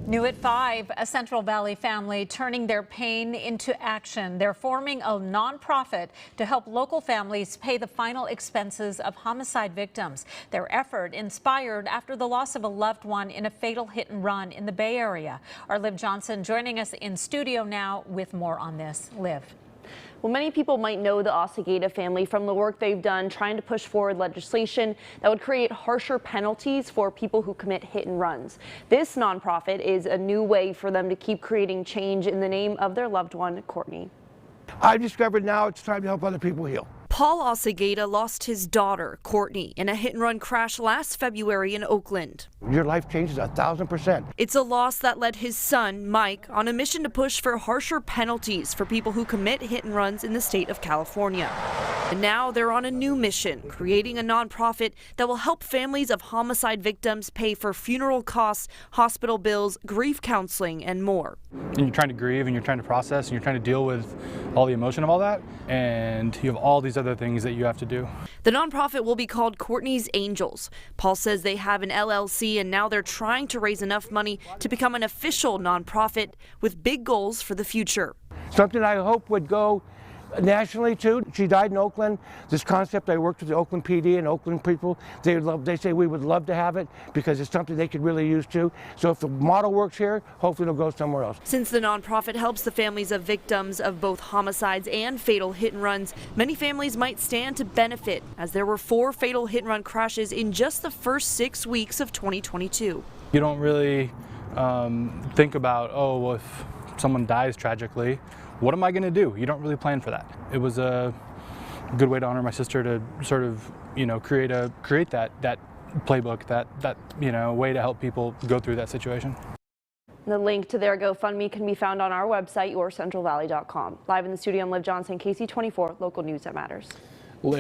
New at 5, a Central Valley family turning their pain into action. They're forming a nonprofit to help local families pay the final expenses of homicide victims. Their effort inspired after the loss of a loved one in a fatal hit and run in the Bay Area. Our Liv Johnson joining us in studio now with more on this. Liv. Well, many people might know the Osageda family from the work they've done trying to push forward legislation that would create harsher penalties for people who commit hit and runs. This nonprofit is a new way for them to keep creating change in the name of their loved one, Courtney. I've discovered now it's time to help other people heal. Paul Osageda lost his daughter, Courtney, in a hit-and-run crash last February in Oakland. Your life changes 1,000%. It's a loss that led his son, Mike, on a mission to push for harsher penalties for people who commit hit-and-runs in the state of California. And now they're on a new mission, creating a nonprofit that will help families of homicide victims pay for funeral costs, hospital bills, grief counseling, and more. And you're trying to grieve and you're trying to process and you're trying to deal with all the emotion of all that, and you have all these other things that you have to do. The nonprofit will be called Courtney's Angels. Paul says they have an LLC and now they're trying to raise enough money to become an official nonprofit with big goals for the future. Something I hope would go nationally too. She died in Oakland. This concept, I worked with the Oakland PD and Oakland people. They say we would love to have it because it's something they could really use too. So if the model works here, hopefully it'll go somewhere else. Since the nonprofit helps the families of victims of both homicides and fatal hit and runs, many families might stand to benefit, as there were 4 fatal hit and run crashes in just the first 6 weeks of 2022. You don't really think about, oh, well, if someone dies tragically, what am I going to do? You don't really plan for that. It was a good way to honor my sister to sort of, create that playbook, that way to help people go through that situation. The link to their GoFundMe can be found on our website, yourcentralvalley.com. Live in the studio, I'm Liv Johnson, KC24, local news that matters.